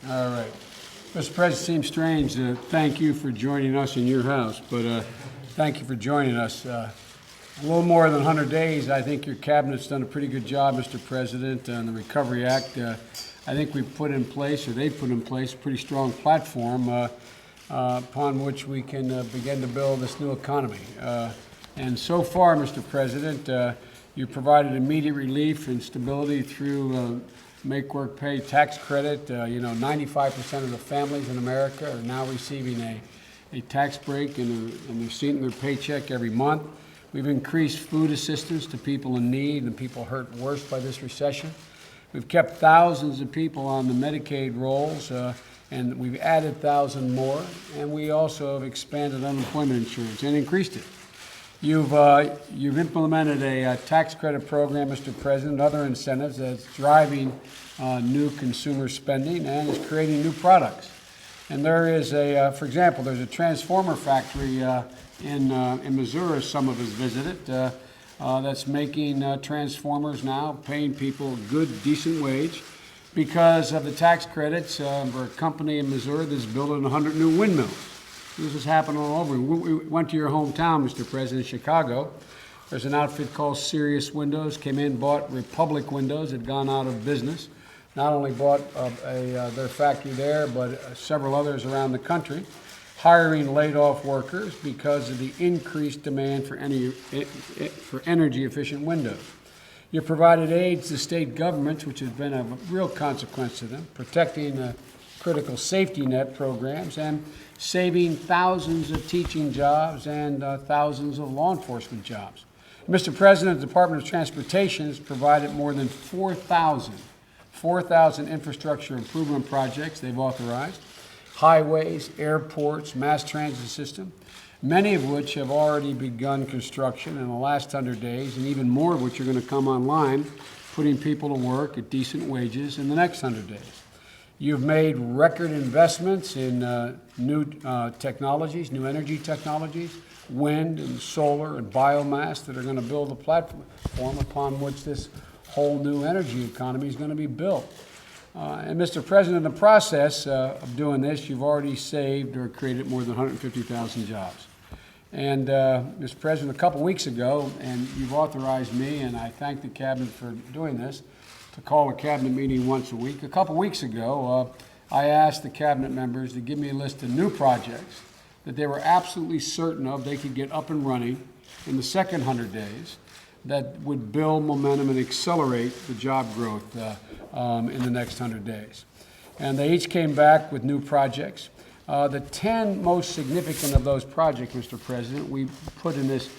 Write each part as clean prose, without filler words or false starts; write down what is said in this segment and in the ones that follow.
All right. Mr. President, it seems strange to thank you for joining us in your house, but thank you for joining us. A little more than 100 days, I think your cabinet's done a pretty good job, Mr. President, on the Recovery Act. I think we've put in place, or they've put in place, a pretty strong platform upon which we can begin to build this new economy. And so far, Mr. President, you provided immediate relief and stability through Make Work Pay tax credit. 95% of the families in America are now receiving a tax break and they're seeing their paycheck every month. We've increased food assistance to people in need and people hurt worse by this recession. We've kept thousands of people on the Medicaid rolls, and we've added 1,000 more, and we also have expanded unemployment insurance and increased it. You've implemented a tax credit program, Mr. President, and other incentives that's driving new consumer spending and is creating new products. And there is for example, there's a transformer factory in Missouri some of us visited that's making transformers now, paying people a good, decent wage because of the tax credits for a company in Missouri that's building 100 new windmills. This is happening all over. We went to your hometown, Mr. President, Chicago. There's an outfit called Sirius Windows, came in, bought Republic Windows, had gone out of business. Not only bought their factory there, but several others around the country, hiring laid-off workers because of the increased demand for energy-efficient windows. You provided aids to state governments, which has been a real consequence to them, protecting critical safety net programs and saving thousands of teaching jobs and thousands of law enforcement jobs. Mr. President, the Department of Transportation has provided more than 4,000 infrastructure improvement projects they've authorized, highways, airports, mass transit system, many of which have already begun construction in the last 100 days, and even more of which are going to come online, putting people to work at decent wages in the next 100 days. You've made record investments in new technologies, new energy technologies, wind and solar and biomass that are going to build a platform upon which this whole new energy economy is going to be built. And Mr. President, in the process of doing this, you've already saved or created more than 150,000 jobs. And Mr. President, a couple weeks ago, and you've authorized me, and I thank the Cabinet for doing this, to call a Cabinet meeting once a week. A couple weeks ago, I asked the Cabinet members to give me a list of new projects that they were absolutely certain of they could get up and running in the second 100 days that would build momentum and accelerate the job growth in the next 100 days. And they each came back with new projects. The 10 most significant of those projects, Mr. President, we put in this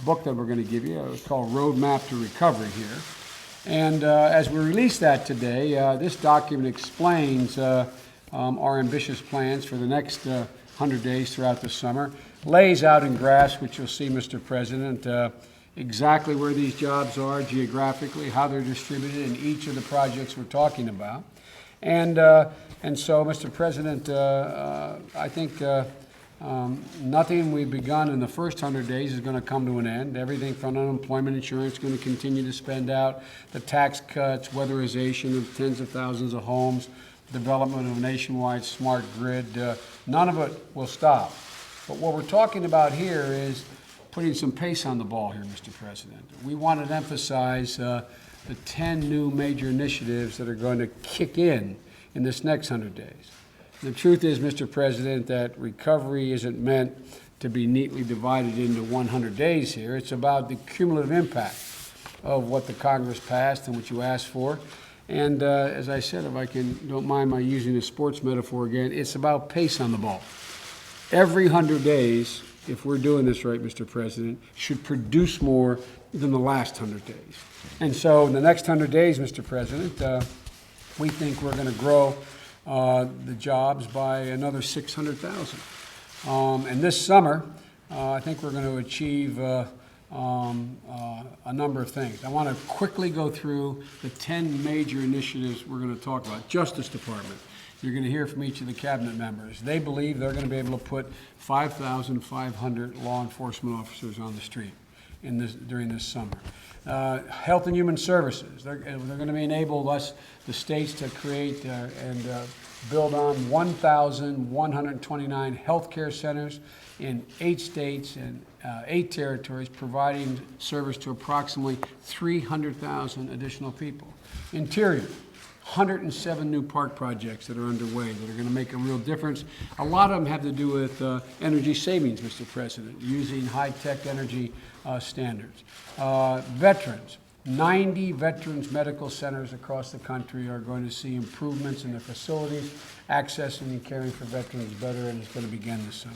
book that we're going to give you. It's called Roadmap to Recovery here. And as we release that today, this document explains our ambitious plans for the next 100 days throughout the summer, lays out in graphs, which you'll see, Mr. President, exactly where these jobs are geographically, how they're distributed in each of the projects we're talking about. And so, Mr. President, I think nothing we've begun in the first 100 days is going to come to an end. Everything from unemployment insurance is going to continue to spend out, the tax cuts, weatherization of tens of thousands of homes, development of a nationwide smart grid. None of it will stop. But what we're talking about here is putting some pace on the ball here, Mr. President. We want to emphasize the 10 new major initiatives that are going to kick in this next 100 days. The truth is, Mr. President, that recovery isn't meant to be neatly divided into 100 days here. It's about the cumulative impact of what the Congress passed and what you asked for. And as I said, if I don't mind my using a sports metaphor again, it's about pace on the ball. Every 100 days, if we're doing this right, Mr. President, should produce more than the last 100 days. And so in the next 100 days, Mr. President, we think we're going to grow the jobs by another 600,000. And this summer, I think we're going to achieve a number of things. I want to quickly go through the 10 major initiatives we're going to talk about. Justice Department. You're going to hear from each of the Cabinet members. They believe they're going to be able to put 5,500 law enforcement officers on the street during this summer. Health and Human Services. They're going to enable us, the states, to create and build on 1,129 healthcare centers in 8 states and 8 territories, providing service to approximately 300,000 additional people. Interior, 107 new park projects that are underway that are going to make a real difference. A lot of them have to do with energy savings, Mr. President, using high-tech energy standards. Veterans, 90 veterans medical centers across the country are going to see improvements in their facilities, accessing and caring for veterans better, and it's going to begin this summer.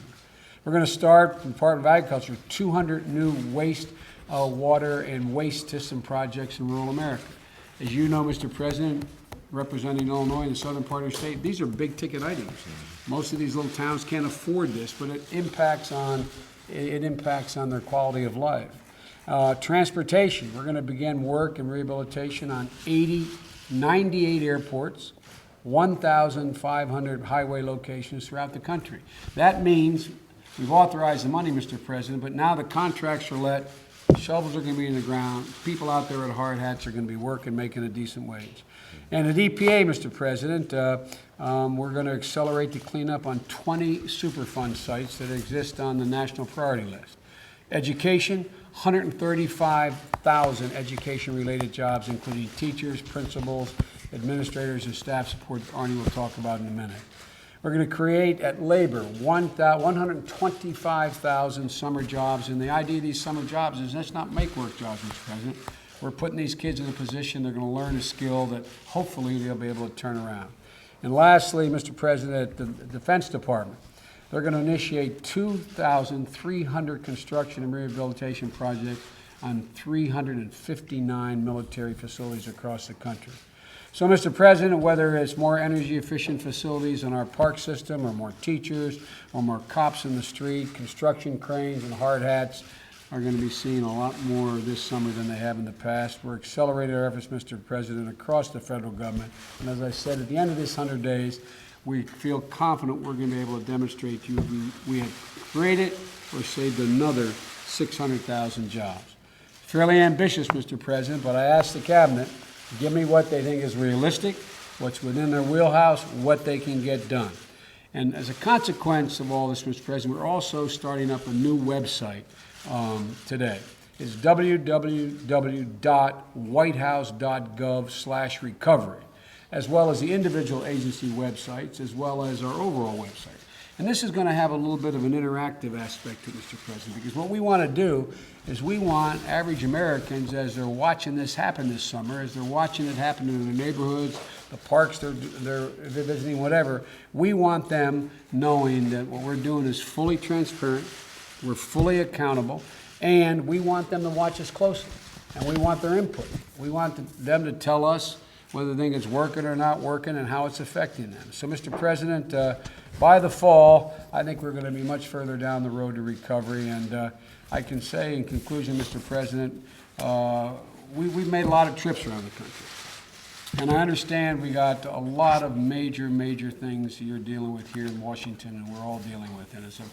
We're going to start, in Department of Agriculture, 200 new waste, water, and waste system projects in rural America. As you know, Mr. President, representing Illinois in the southern part of the state, these are big-ticket items. Most of these little towns can't afford this, but it impacts on their quality of life. Transportation, we're going to begin work and rehabilitation on 98 airports, 1,500 highway locations throughout the country. That means we've authorized the money, Mr. President, but now the contracts are let, shovels are going to be in the ground, people out there at hard hats are going to be working, making a decent wage. And at EPA, Mr. President, we're going to accelerate the cleanup on 20 Superfund sites that exist on the national priority list. Education, 135,000 education-related jobs, including teachers, principals, administrators, and staff support that Arnie will talk about in a minute. We're going to create at labor 125,000 summer jobs, and the idea of these summer jobs is let's not make work jobs, Mr. President. We're putting these kids in a position they're going to learn a skill that hopefully they'll be able to turn around. And lastly, Mr. President, the Defense Department, they're going to initiate 2,300 construction and rehabilitation projects on 359 military facilities across the country. So, Mr. President, whether it's more energy-efficient facilities in our park system, or more teachers, or more cops in the street, construction cranes and hard hats are going to be seeing a lot more this summer than they have in the past. We're accelerating our efforts, Mr. President, across the federal government. And as I said, at the end of this 100 days, we feel confident we're going to be able to demonstrate to you we have created or saved another 600,000 jobs. Fairly ambitious, Mr. President, but I asked the Cabinet to give me what they think is realistic, what's within their wheelhouse, what they can get done. And as a consequence of all this, Mr. President, we're also starting up a new website today. It's www.whitehouse.gov/recovery, as well as the individual agency websites, as well as our overall website. And this is going to have a little bit of an interactive aspect to it, Mr. President, because what we want to do is we want average Americans, as they're watching this happen this summer, as they're watching it happen in their neighborhoods, the parks they're visiting, whatever, we want them knowing that what we're doing is fully transparent, we're fully accountable, and we want them to watch us closely, and we want their input. We want them to tell us whether they think it's working or not working and how it's affecting them. So, Mr. President, by the fall, I think we're going to be much further down the road to recovery. And I can say in conclusion, Mr. President, we've made a lot of trips around the country. And I understand we got a lot of major things you're dealing with here in Washington and we're all dealing with, and it's a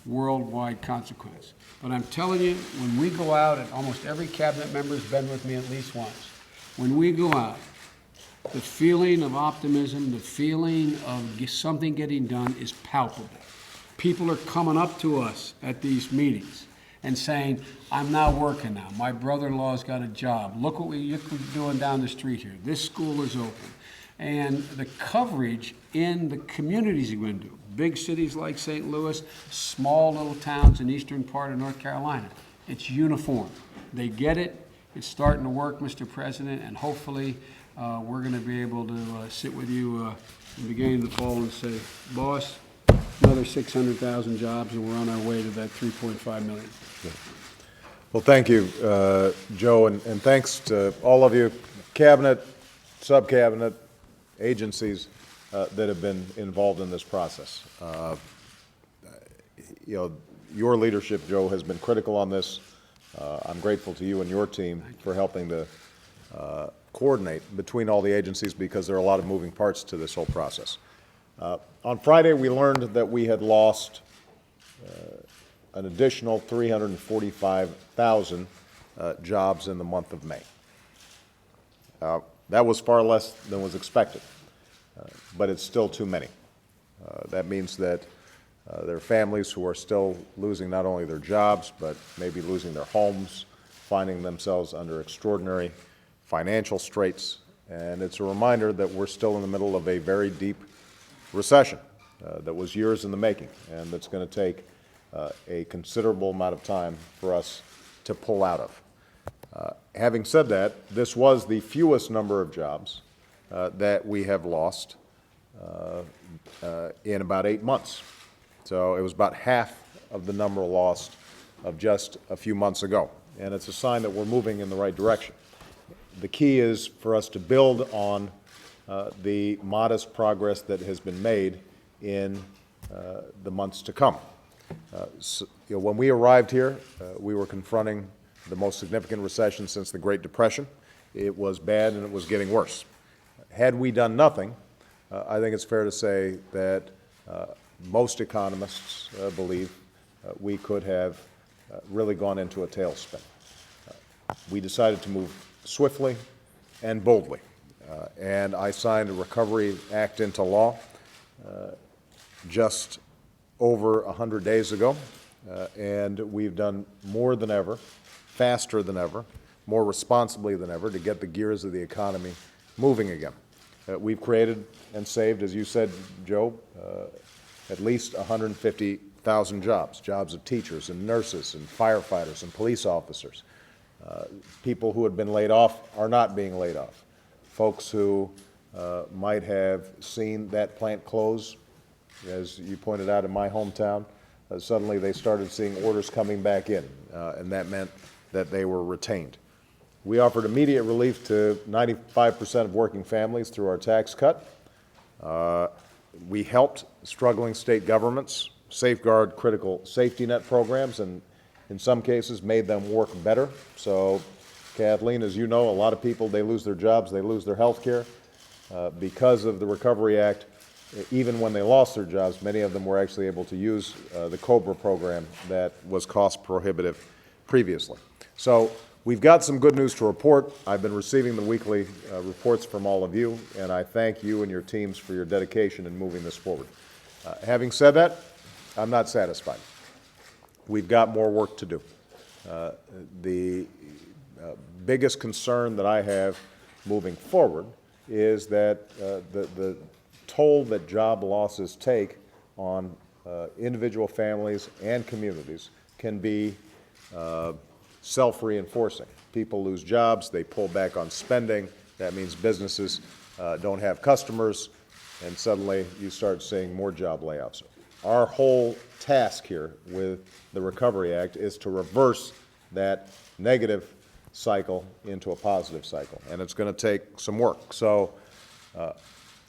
worldwide consequence. But I'm telling you, when we go out, and almost every cabinet member has been with me at least once, when we go out, the feeling of optimism, the feeling of something getting done is palpable. People are coming up to us at these meetings and saying, I'm not working now. My brother-in-law's got a job. Look what we're doing down the street here. This school is open. And the coverage in the communities we're into, big cities like St. Louis, small little towns in eastern part of North Carolina, it's uniform. They get it. It's starting to work, Mr. President, and hopefully we're going to be able to sit with you in the beginning of the fall and say, boss, another 600,000 jobs, and we're on our way to that 3.5 million. Yeah. Well, thank you, Joe, and thanks to all of you, cabinet, sub-cabinet, agencies that have been involved in this process. Your leadership, Joe, has been critical on this. I'm grateful to you and your team for helping to coordinate between all the agencies, because there are a lot of moving parts to this whole process. On Friday, we learned that we had lost an additional 345,000 jobs in the month of May. That was far less than was expected. but it's still too many. That means that there are families who are still losing not only their jobs, but maybe losing their homes, finding themselves under extraordinary financial straits. And it's a reminder that we're still in the middle of a very deep recession that was years in the making, and that's going to take a considerable amount of time for us to pull out of. Having said that, this was the fewest number of jobs that we have lost in about 8 months. So it was about half of the number lost of just a few months ago. And it's a sign that we're moving in the right direction. The key is for us to build on the modest progress that has been made in the months to come. When we arrived here, we were confronting the most significant recession since the Great Depression. It was bad and it was getting worse. Had we done nothing, I think it's fair to say that most economists believe we could have really gone into a tailspin. We decided to move swiftly and boldly, and I signed a Recovery Act into law just over 100 days ago, and we've done more than ever, faster than ever, more responsibly than ever to get the gears of the economy moving again. We've created and saved, as you said, Joe, at least 150,000 jobs of teachers and nurses and firefighters and police officers. People who had been laid off are not being laid off. Folks who might have seen that plant close, as you pointed out in my hometown, suddenly they started seeing orders coming back in, and that meant that they were retained. We offered immediate relief to 95% of working families through our tax cut. We helped struggling state governments safeguard critical safety net programs and in some cases made them work better. So, Kathleen, as you know, a lot of people, they lose their jobs, they lose their health care. Because of the Recovery Act, even when they lost their jobs, many of them were actually able to use the COBRA program that was cost prohibitive previously. So we've got some good news to report. I've been receiving the weekly reports from all of you, and I thank you and your teams for your dedication in moving this forward. Having said that, I'm not satisfied. We've got more work to do. The biggest concern that I have moving forward is that the toll that job losses take on individual families and communities can be self-reinforcing. People lose jobs, they pull back on spending, that means businesses don't have customers, and suddenly you start seeing more job layoffs. Our whole task here with the Recovery Act is to reverse that negative cycle into a positive cycle, and it's going to take some work. So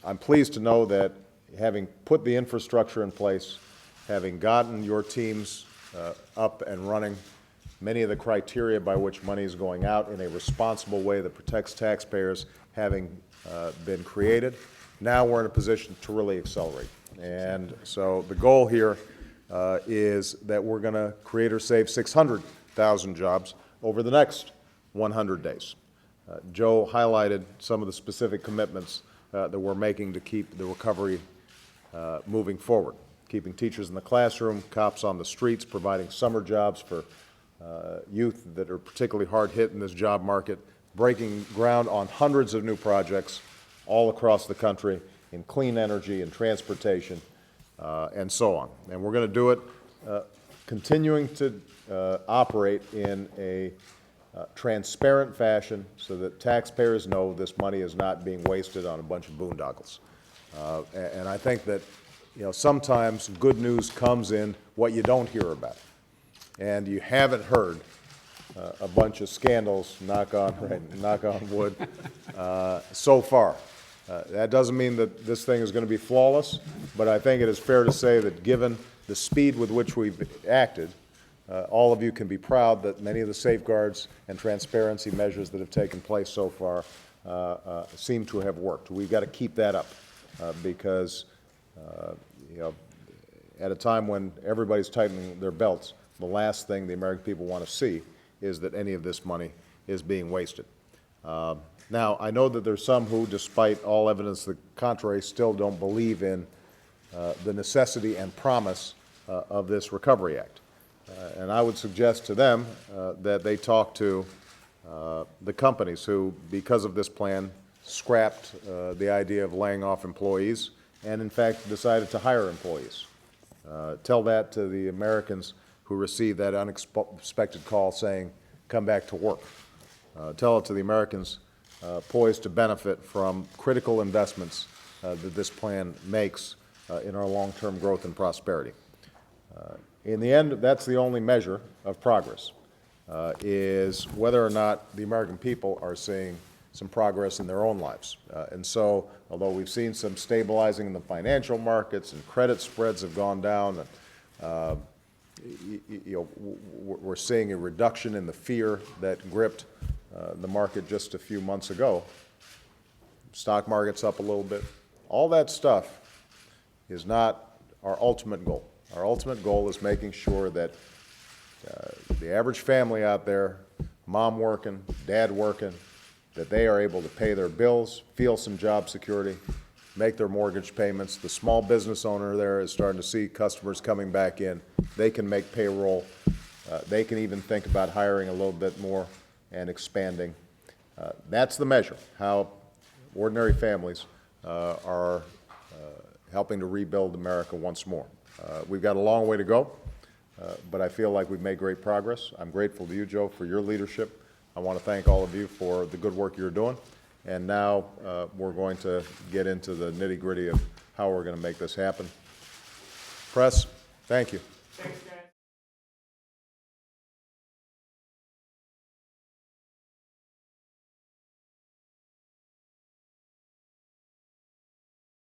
I'm pleased to know that having put the infrastructure in place, having gotten your teams up and running, many of the criteria by which money is going out in a responsible way that protects taxpayers having been created, now we're in a position to really accelerate. And so the goal here is that we're going to create or save 600,000 jobs over the next 100 days. Joe highlighted some of the specific commitments that we're making to keep the recovery moving forward. Keeping teachers in the classroom, cops on the streets, providing summer jobs for youth that are particularly hard hit in this job market, breaking ground on hundreds of new projects all across the country in clean energy and transportation and so on. And we're going to do it continuing to operate in a transparent fashion so that taxpayers know this money is not being wasted on a bunch of boondoggles. And I think that, sometimes good news comes in what you don't hear about. And you haven't heard a bunch of scandals, knock on wood, so far. That doesn't mean that this thing is going to be flawless, but I think it is fair to say that given the speed with which we've acted, all of you can be proud that many of the safeguards and transparency measures that have taken place so far seem to have worked. We've got to keep that up because, at a time when everybody's tightening their belts, the last thing the American people want to see is that any of this money is being wasted. Now, I know that there's some who, despite all evidence to the contrary, still don't believe in the necessity and promise of this Recovery Act. And I would suggest to them that they talk to the companies who, because of this plan, scrapped the idea of laying off employees and, in fact, decided to hire employees. Tell that to the Americans who received that unexpected call saying, come back to work. Tell it to the Americans poised to benefit from critical investments that this plan makes in our long-term growth and prosperity. In the end, that's the only measure of progress, is whether or not the American people are seeing some progress in their own lives. And so, although we've seen some stabilizing in the financial markets and credit spreads have gone down, we're seeing a reduction in the fear that gripped the market just a few months ago. Stock market's up a little bit. All that stuff is not our ultimate goal. Our ultimate goal is making sure that the average family out there, mom working, dad working, that they are able to pay their bills, feel some job security, make their mortgage payments. The small business owner there is starting to see customers coming back in. They can make payroll. They can even think about hiring a little bit more and expanding. That's the measure, how ordinary families are helping to rebuild America once more. We've got a long way to go, but I feel like we've made great progress. I'm grateful to you, Joe, for your leadership. I want to thank all of you for the good work you're doing. And now we're going to get into the nitty-gritty of how we're going to make this happen. Press, thank you. Thanks, guys.